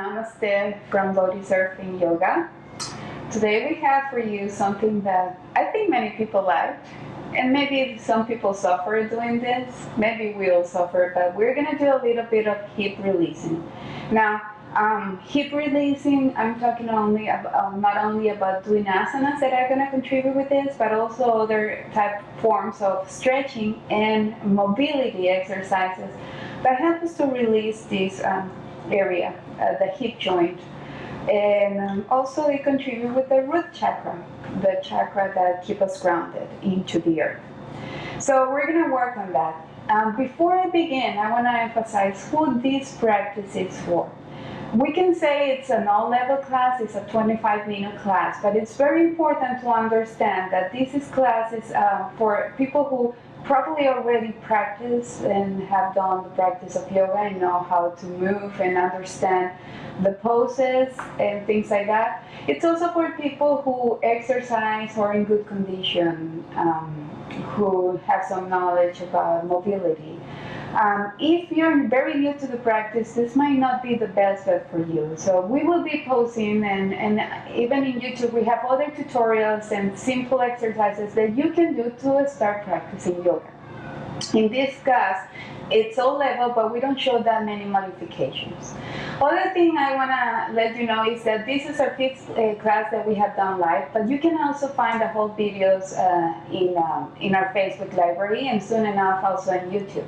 Namaste from Bodhi Surfing Yoga. Today we have for you something that I think many people like, and maybe some people suffer doing this, maybe we all suffer, but we're going to do a little bit of hip releasing. Now, hip releasing, I'm talking not only about doing asanas that are going to contribute with this, but also other type forms of stretching and mobility exercises that help us to release this area, the hip joint. And also it contributes with the root chakra, the chakra that keeps us grounded into the earth. So we're going to work on that. Before I begin, I want to emphasize who this practice is for. We can say it's an all-level class, it's a 25-minute class, but it's very important to understand that this class is for people who probably already practice and have done the practice of yoga and know how to move and understand the poses and things like that. It's also for people who exercise or in good condition, who have some knowledge about mobility. If you're very new to the practice, this might not be the best fit for you. So we will be posting, and even in YouTube, we have other tutorials and simple exercises that you can do to start practicing yoga. In this class, it's all level, but we don't show that many modifications. Other thing I want to let you know is that this is our fifth class that we have done live, but you can also find the whole videos in our Facebook library and soon enough also on YouTube.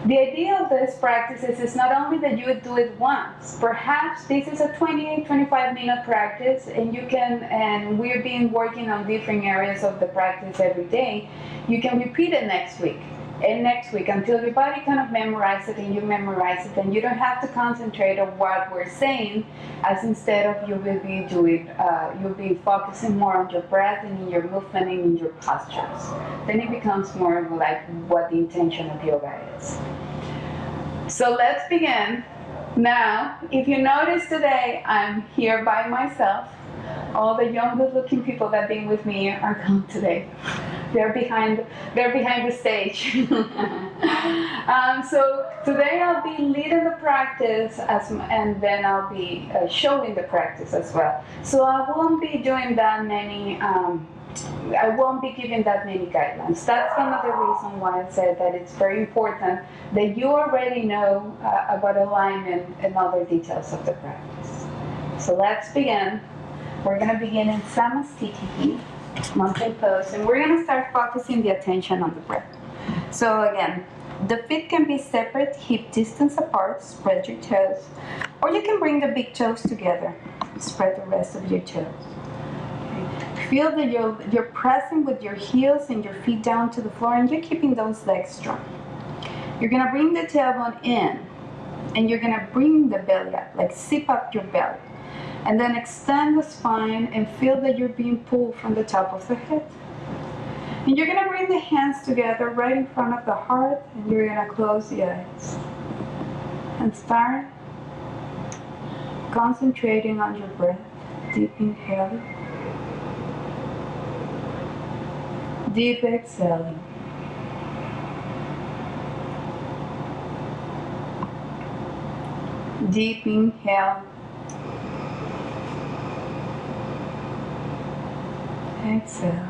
The idea of these practices is not only that you would do it once. Perhaps this is a 20-25-minute practice, and we've been working on different areas of the practice every day. You can repeat it next week and next week until your body kind of memorizes it and you memorize it, and you don't have to concentrate on what we're saying, as instead of you'll be focusing more on your breath and in your movement and in your postures. Then it becomes more like what the intention of yoga is. So let's begin. Now, if you notice today, I'm here by myself. All the young, good-looking people that have been with me are gone today. They're behind the stage. So today I'll be leading the practice, and then I'll be showing the practice as well. So I won't be doing that many. I won't be giving that many guidelines. That's one of the reasons why I said that it's very important that you already know about alignment and other details of the practice. So let's begin. We're going to begin in Samastiti, mountain pose, and we're going to start focusing the attention on the breath. So again, the feet can be separate, hip distance apart, spread your toes, or you can bring the big toes together, spread the rest of your toes. Feel that you're pressing with your heels and your feet down to the floor, and you're keeping those legs strong. You're going to bring the tailbone in, and you're going to bring the belly up, like zip up your belly. And then extend the spine and feel that you're being pulled from the top of the head. And you're going to bring the hands together right in front of the heart, and you're going to close the eyes. And start concentrating on your breath. Deep inhale. Deep exhaling. Deep inhale. Exhale.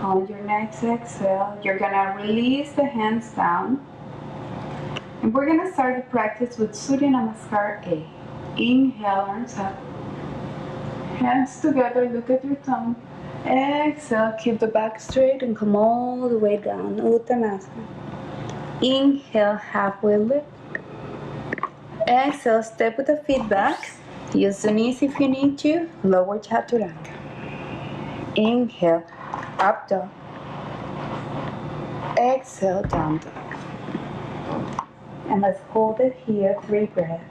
On your next exhale, you're going to release the hands down. And we're going to start the practice with Surya Namaskar A. Inhale, arms up. Hands together, look at your thumb. Exhale, keep the back straight and come all the way down. Uttanasana. Inhale, halfway lift. Exhale, step with the feet back. Use the knees if you need to. Lower chaturanga. Inhale. Up dog. Exhale, down dog. And let's hold it here, 3 breaths.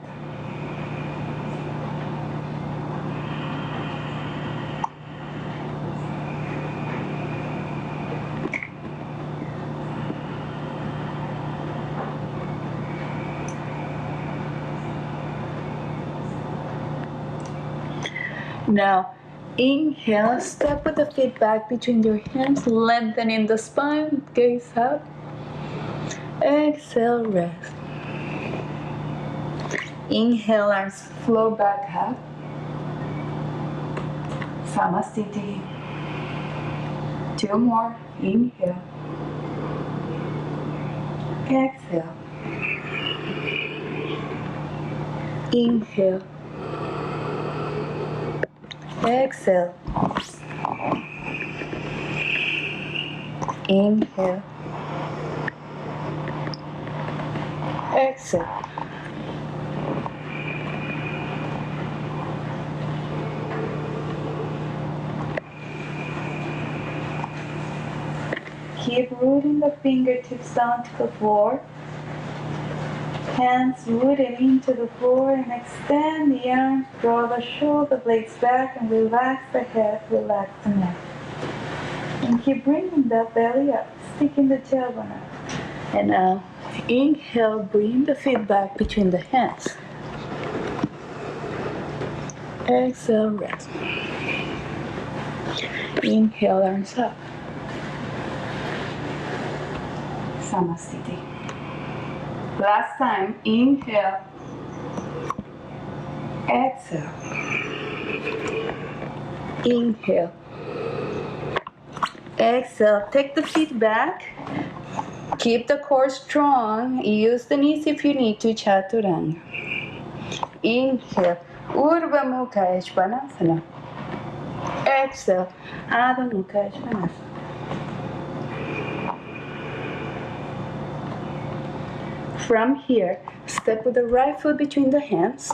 Now, inhale, step with the feet back between your hands, lengthening the spine, gaze up. Exhale, rest. Inhale, arms flow back up. Samasthiti. 2 more. Inhale. Exhale. Inhale. Exhale. Inhale. Exhale. Keep rooting the fingertips down to the floor. Hands rooted into the floor and extend the arms, draw the shoulder blades back and relax the head, relax the neck. And keep bringing that belly up, sticking the tailbone up. And now, inhale, bring the feet back between the hands. Exhale, rest. Inhale, arms up. Samasthiti. Last time, inhale. Exhale. Inhale. Exhale. Take the feet back. Keep the core strong. Use the knees if you need to, Chaturanga. Inhale. Urdhva Mukha Svanasana. Exhale. Adho Mukha Svanasana. From here, step with the right foot between the hands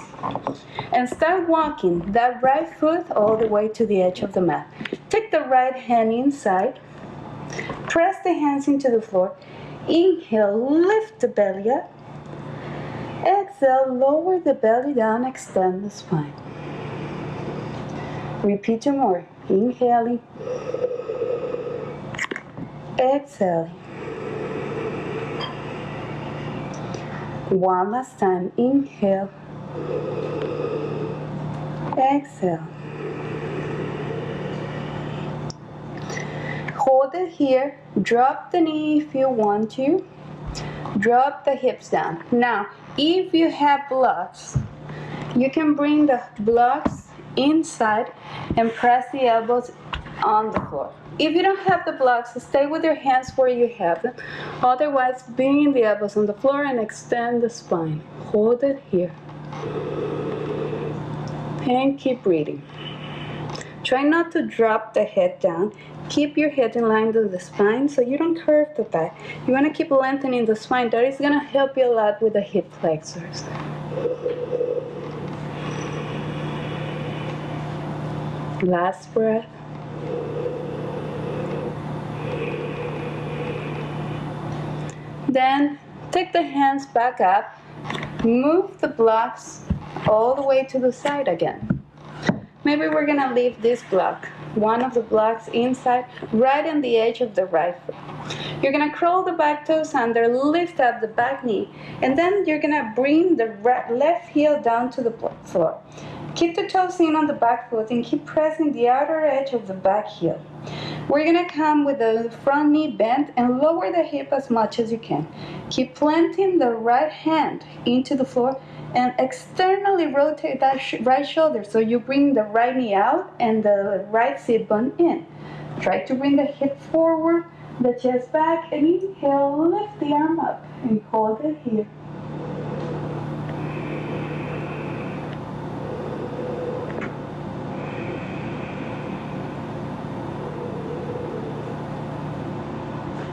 and start walking that right foot all the way to the edge of the mat. Take the right hand inside, press the hands into the floor. Inhale, lift the belly up. Exhale, lower the belly down, extend the spine. Repeat 2 more. Inhaling, exhaling. 1 last time. Inhale. Exhale. Hold it here. Drop the knee if you want to. Drop the hips down. Now, if you have blocks, you can bring the blocks inside and press the elbows on the floor. If you don't have the blocks, stay with your hands where you have them. Otherwise, bring the elbows on the floor and extend the spine. Hold it here. And keep breathing. Try not to drop the head down. Keep your head in line with the spine so you don't curve the back. You want to keep lengthening the spine. That is going to help you a lot with the hip flexors. Last breath. Then take the hands back up, move the blocks all the way to the side again. Maybe we're gonna leave this block, one of the blocks inside, right on the edge of the right foot. You're gonna crawl the back toes under, lift up the back knee, and then you're gonna bring the left heel down to the floor. Keep the toes in on the back foot and keep pressing the outer edge of the back heel. We're gonna come with the front knee bent and lower the hip as much as you can. Keep planting the right hand into the floor and externally rotate that right shoulder so you bring the right knee out and the right sit bone in. Try to bring the hip forward, the chest back, and inhale, lift the arm up and hold it here.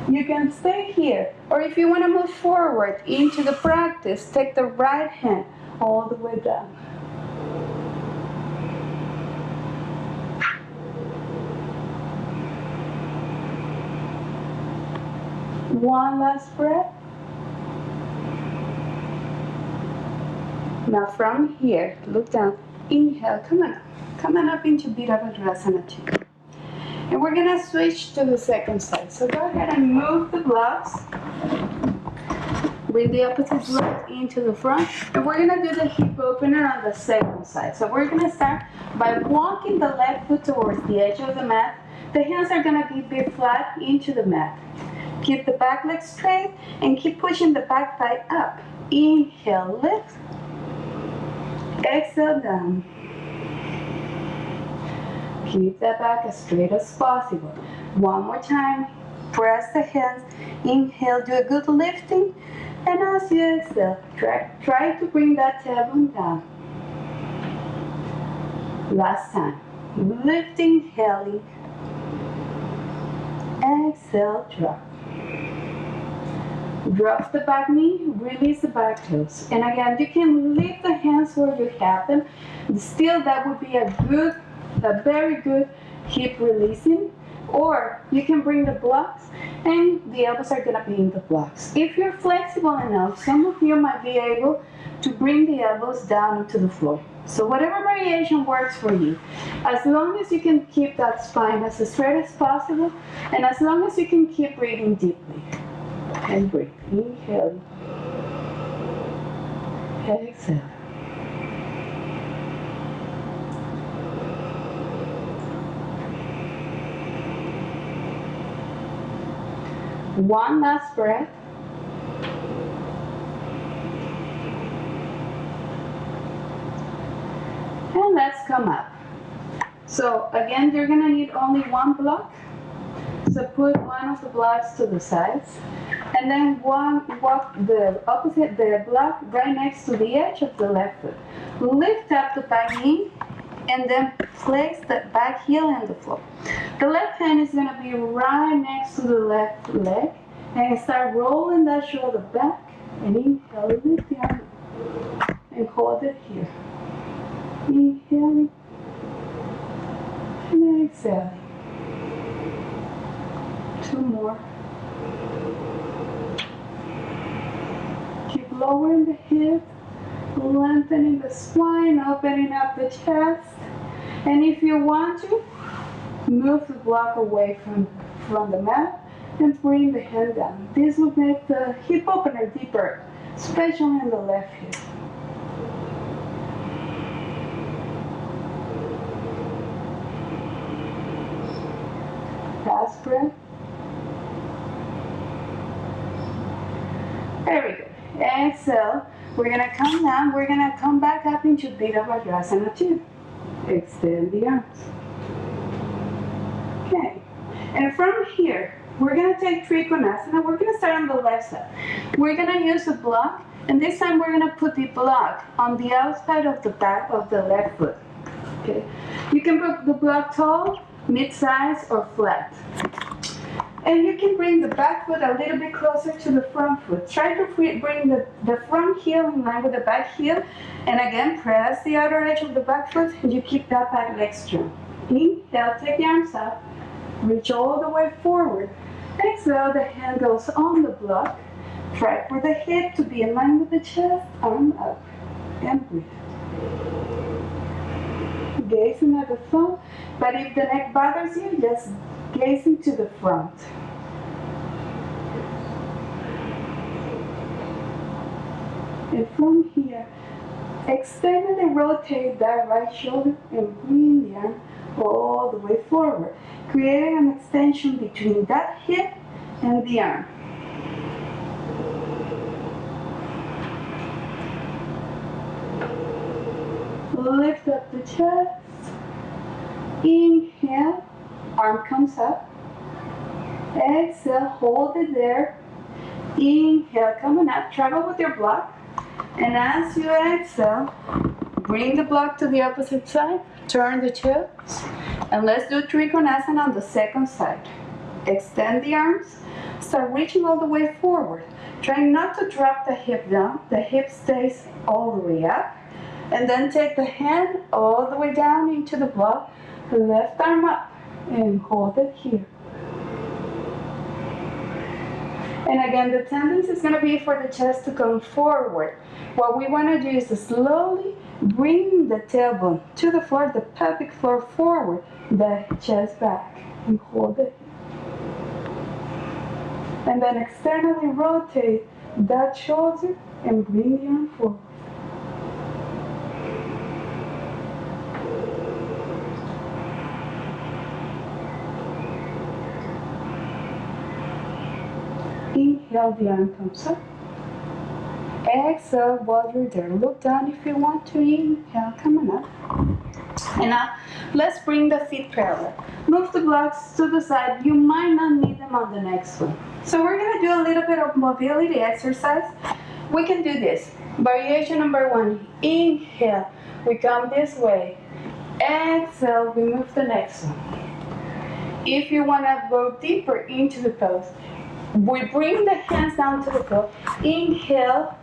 You can stay here, or if you want to move forward into the practice, take the right hand all the way down. One last breath. Now from here, look down, inhale, come on up into Virabhadrasana 2. And we're gonna switch to the second side. So go ahead and move the blocks. Bring the opposite block into the front. And we're gonna do the hip opener on the second side. So we're gonna start By walking the left foot towards the edge of the mat, the hands are going to be flat into the mat. Keep the back leg straight and keep pushing the back thigh up. Inhale, lift. Exhale, down. Keep that back as straight as possible. One more time. Press the hands. Inhale, do a good lifting. And as you exhale, try to bring that tailbone down. Last time. Lifting, inhaling. Exhale, drop. Drop the back knee, release the back toes. And again, you can leave the hands where you have them. Still, that would be a very good hip releasing. Or you can bring the blocks and the elbows are gonna be in the blocks. If you're flexible enough, some of you might be able to bring the elbows down into the floor. So whatever variation works for you, as long as you can keep that spine as straight as possible, and as long as you can keep breathing deeply. And breathe. Inhale. Exhale. One last breath. And let's come up. So again, you're gonna need only one block. So put one of the blocks to the sides. And then walk the block right next to the edge of the left foot. Lift up the back knee and then place the back heel on the floor. The left hand is going to be right next to the left leg and start rolling that shoulder back and inhale, lift the arm and hold it here. Inhaling and exhaling. Two more. Keep lowering the hip, lengthening the spine, opening up the chest. And if you want to, move the block away from the mat and bring the hand down. This will make the hip opener deeper, especially in the left hip. Last breath. Very good. Exhale. We're going to come down. We're going to come back up into Virabhadrasana 2. Extend the arms. Okay. And from here, we're going to take Trikonasana. We're going to start on the left side. We're going to use a block. And this time we're going to put the block on the outside of the back of the left foot. Okay. You can put the block tall, mid-size, or flat. And you can bring the back foot a little bit closer to the front foot. Try to bring the front heel in line with the back heel. And again, press the outer edge of the back foot and you keep that back leg strong. Inhale, take the arms up. Reach all the way forward. Exhale, the hand goes on the block. Try for the hip to be in line with the chest. Arm up. And breathe. Gazing at the thumb. But if the neck bothers you, just gazing to the front. And from here, externally rotate that right shoulder and bring the arm all the way forward, creating an extension between that hip and the arm. Lift up the chest. Inhale, arm comes up. Exhale, hold it there. Inhale, coming up, travel with your block. And as you exhale, bring the block to the opposite side, turn the toes, and let's do Trikonasana on the second side. Extend the arms, start reaching all the way forward. Try not to drop the hip down, the hip stays all the way up. And then take the hand all the way down into the block, left arm up, and hold it here. And again, the tendency is going to be for the chest to come forward. What we want to do is to slowly bring the tailbone to the floor, the pelvic floor forward, the chest back, and hold it. And then externally rotate that shoulder and bring the arm forward. inhale, the arm comes up. Exhale while you're there. Look down if you want to. Inhale, coming up. And now, let's bring the feet parallel. Move the blocks to the side. You might not need them on the next one. So we're going to do a little bit of mobility exercise. We can do this. Variation number 1. Inhale. We come this way. Exhale. We move the next one. If you want to go deeper into the pose, we bring the hands down to the floor. Inhale.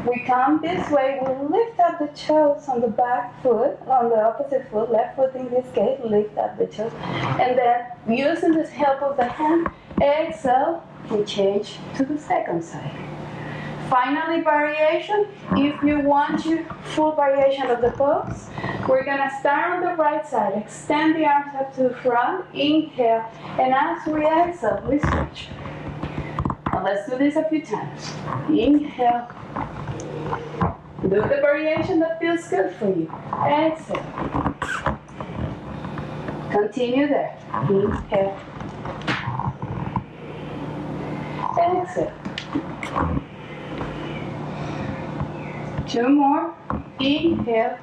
We come this way, we lift up the toes on the back foot, on the opposite foot, left foot in this case, lift up the toes. And then, using the help of the hand, exhale, we change to the second side. Finally, variation. If you want your full variation of the pose, we're gonna start on the right side, extend the arms up to the front, inhale, and as we exhale, we switch. Now let's do this a few times. Inhale. Do the variation that feels good for you. Exhale. Continue there. Inhale. Exhale. 2 more. Inhale.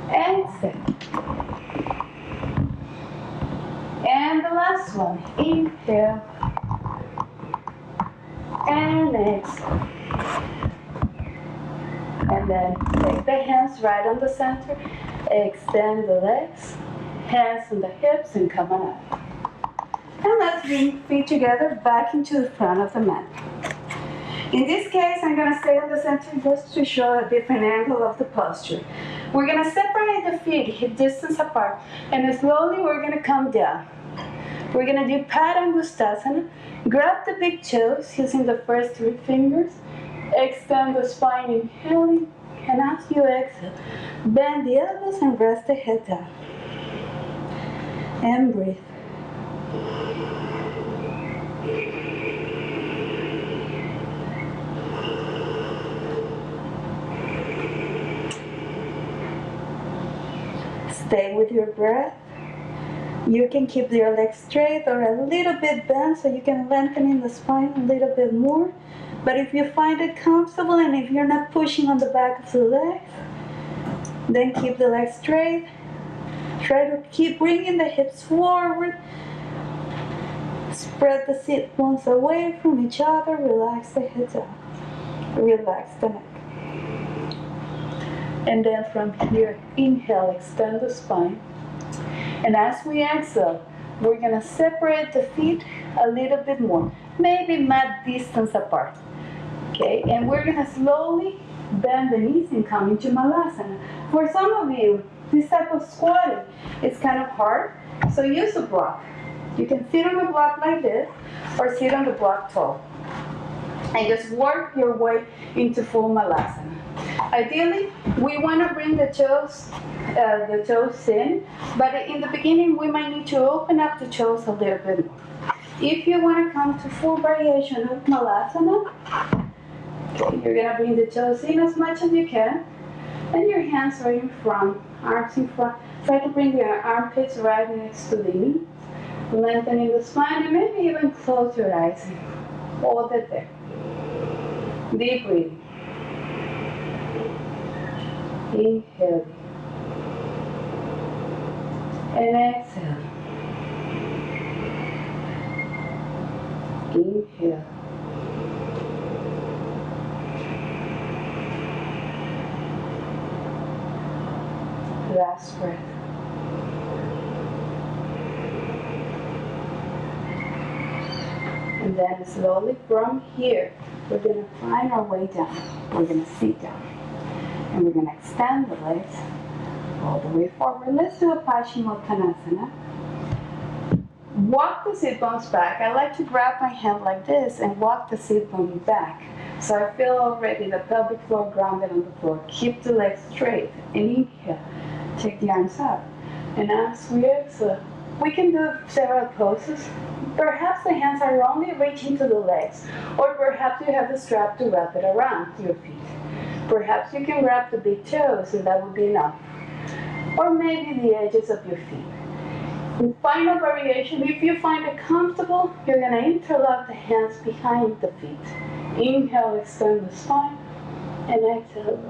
Exhale. And the last one. Inhale. And exhale. And then take the hands right on the center, extend the legs, hands on the hips, and come on up. And let's bring feet together back into the front of the mat. In this case, I'm going to stay on the center just to show a different angle of the posture. We're going to separate the feet hip distance apart, and slowly we're going to come down. We're going to do Padangustasana. Grab the big toes using the first 3 fingers. Extend the spine, inhaling, and as you exhale, bend the elbows and rest the head down. And breathe. Stay with your breath. You can keep your legs straight or a little bit bent so you can lengthen in the spine a little bit more. But if you find it comfortable and if you're not pushing on the back of the legs, then keep the legs straight. Try to keep bringing the hips forward. Spread the sit bones away from each other. Relax the head down. Relax the neck. And then from here, inhale, extend the spine. And as we exhale, we're going to separate the feet a little bit more. Maybe mat distance apart. Okay, and we're going to slowly bend the knees and come into Malasana. For some of you, this type of squatting is kind of hard, so use a block. You can sit on a block like this, or sit on the block tall. And just work your way into full Malasana. Ideally, we want to bring the toes in, but in the beginning, we might need to open up the toes a little bit more. If you want to come to full variation of Malasana, you're going to bring the toes in as much as you can, and your hands are in front, arms in front. Try to bring your armpits right next to the knees, lengthening the spine, and maybe even close your eyes and hold it there. Deep breathing. Inhale. And exhale. Inhale. Last breath. And then slowly from here, we're going to find our way down. We're going to sit down. And we're going to extend the legs all the way forward. Let's do a Paschimottanasana. Walk the sit bones back. I like to grab my hand like this and walk the sit bone back. So I feel already the pelvic floor grounded on the floor. Keep the legs straight. And inhale. Take the arms up. And as we exhale, we can do several poses. Perhaps the hands are only reaching to the legs, or perhaps you have the strap to wrap it around your feet. Perhaps you can grab the big toes and that would be enough. Or maybe the edges of your feet. In final variation, if you find it comfortable, you're going to interlock the hands behind the feet. Inhale, extend the spine, and exhale.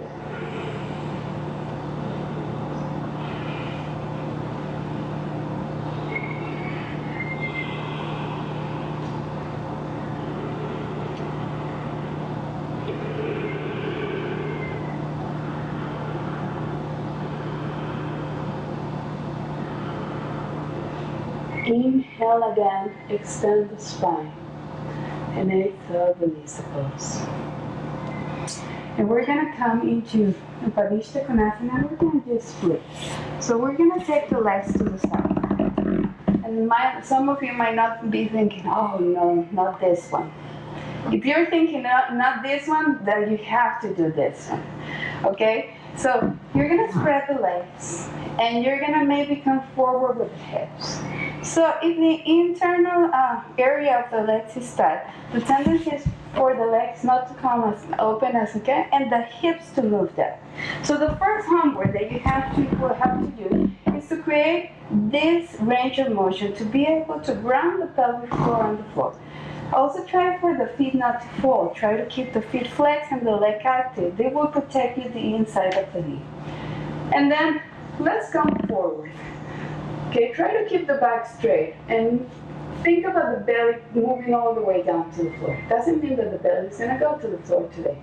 Inhale again, extend the spine, and exhale, release the pose. And we're going to come into Padishta Konasana, and we're going to just split. So we're going to take the legs to the side. And some of you might not be thinking, oh no, not this one. If you're thinking not this one, then you have to do this one. Okay? So you're going to spread the legs, and you're going to maybe come forward with the hips. So if the internal area of the legs is tight, the tendency is for the legs not to come as open as you can, and the hips to move down. So the first homework that you will have to do is to create this range of motion to be able to ground the pelvic floor on the floor. Also try for the feet not to fall. Try to keep the feet flexed and the leg active. They will protect you the inside of the knee. And then let's come forward. Okay, try to keep the back straight and think about the belly moving all the way down to the floor. Doesn't mean that the belly is going to go to the floor today.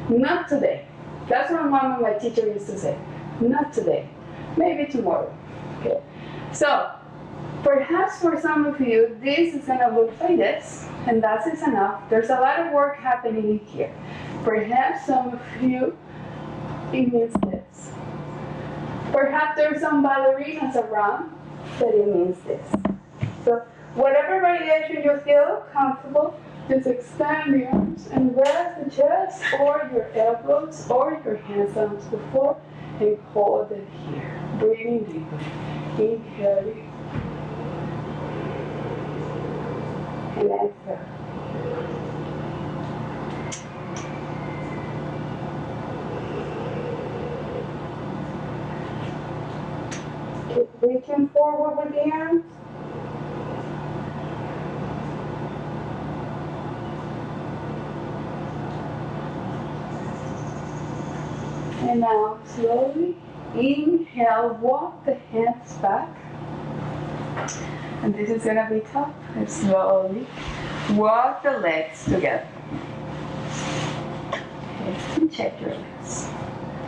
Not today. That's what my teacher used to say. Not today. Maybe tomorrow. Okay. So perhaps for some of you, this is going to look like this, and that is enough. There's a lot of work happening in here. Perhaps some of you, it means this. Perhaps there's some ballerinas around, that it means this. So whatever variation you feel comfortable, just extend the arms and rest the chest or your elbows or your hands onto the floor and hold it here. Breathing deeply. Inhaling. And exhale. Keep reaching forward with the arms. And now slowly inhale, walk the hands back. And this is going to be tough. And slowly walk the legs together. Okay, and check your legs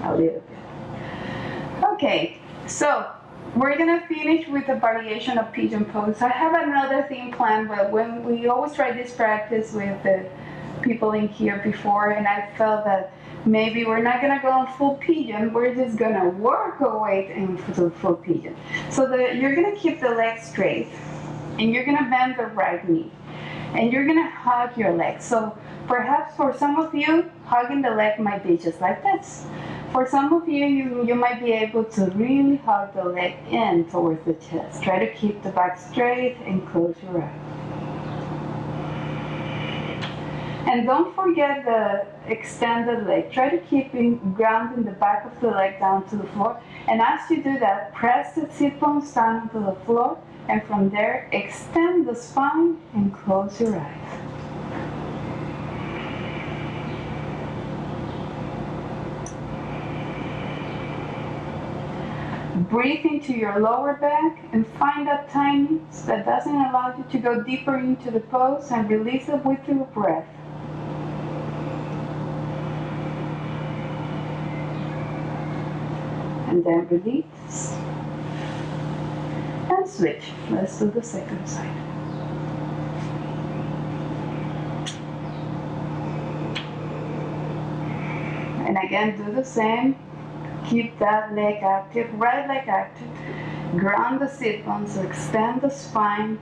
a little bit. Okay, so we're going to finish with a variation of pigeon pose. I have another thing planned, but when we always try this practice with the people in here before, and I felt that maybe we're not going to go on full pigeon, we're just going to work our way into full pigeon. So you're going to keep the legs straight, and you're going to bend the right knee, and you're going to hug your legs. So perhaps for some of you, hugging the leg might be just like this. For some of you, you might be able to really hug the leg in towards the chest. Try to keep the back straight and close your eyes. And don't forget the extended leg. Try to keep grounding the back of the leg down to the floor. And as you do that, press the sit bones down to the floor. And from there, extend the spine and close your eyes. Breathe into your lower back and find that tightness that doesn't allow you to go deeper into the pose, and release it with your breath. And then release. And switch. Let's do the second side. And again, do the same. Keep that leg active, right leg active. Ground the sit bones, extend the spine.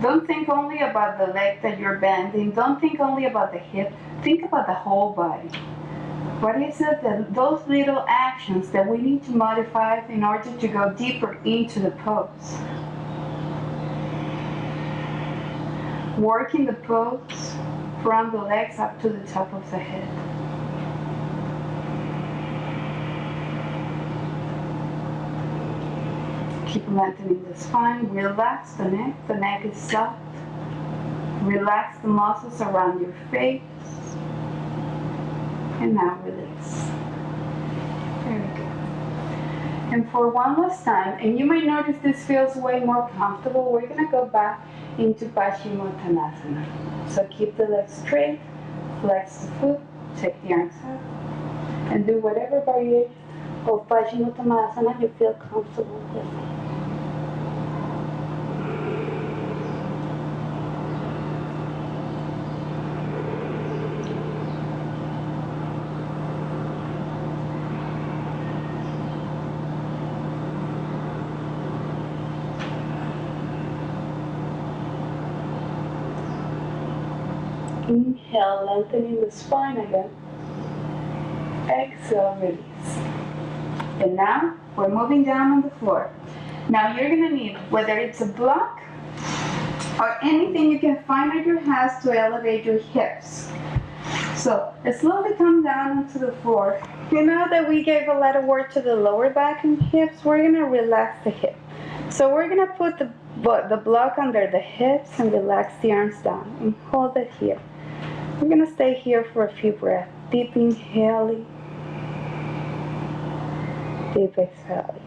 Don't think only about the leg that you're bending. Don't think only about the hip. Think about the whole body. What is it that those little actions that we need to modify in order to go deeper into the pose? Working the pose from the legs up to the top of the head. Keep lengthening the spine. Relax the neck. The neck is soft. Relax the muscles around your face. And now release. Very good. And for one last time, and you might notice this feels way more comfortable, we're going to go back into Paschimottanasana. So keep the legs straight, flex the foot, take the arms up, and do whatever variation of Paschimottanasana you feel comfortable with. Inhale, lengthening the spine again. Exhale, release. And now we're moving down on the floor. Now you're going to need, whether it's a block or anything you can find at your house to elevate your hips. So slowly come down onto the floor. You know that we gave a lot of work to the lower back and hips. We're going to relax the hip. So we're going to put the block under the hips and relax the arms down and hold it here. We're going to stay here for a few breaths. Deep inhaling, deep exhaling.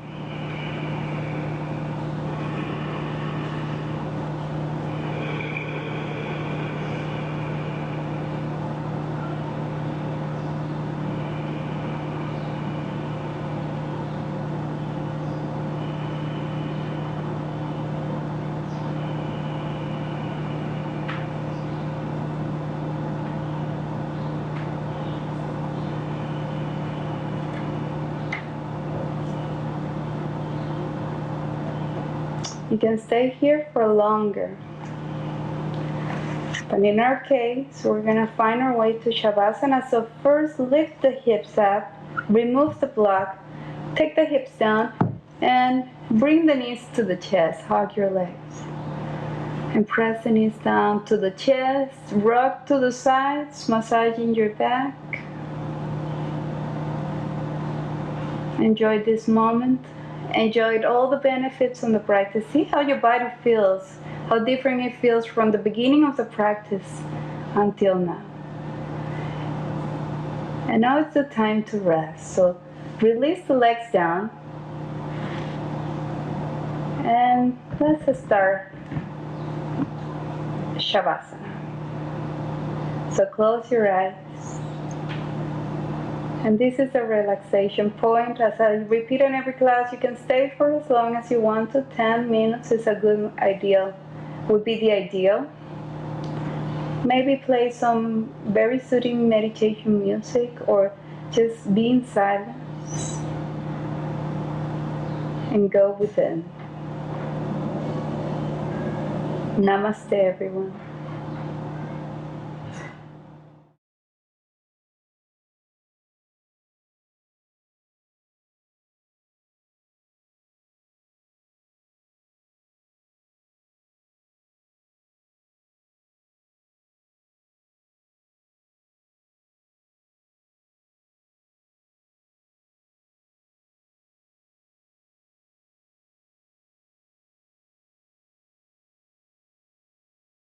You can stay here for longer. But in our case, we're going to find our way to Shavasana. So first, lift the hips up, remove the block, take the hips down, and bring the knees to the chest. Hug your legs. And press the knees down to the chest, rock to the sides, massaging your back. Enjoy this moment. Enjoyed all the benefits on the practice. See how your body feels, how different it feels from the beginning of the practice until now. And now it's the time to rest. So release the legs down. And let's start Shavasana. So close your eyes. And this is a relaxation point. As I repeat in every class, you can stay for as long as you want to. 10 minutes is a good ideal, would be the ideal. Maybe play some very soothing meditation music or just be in silence and go within. Namaste, everyone.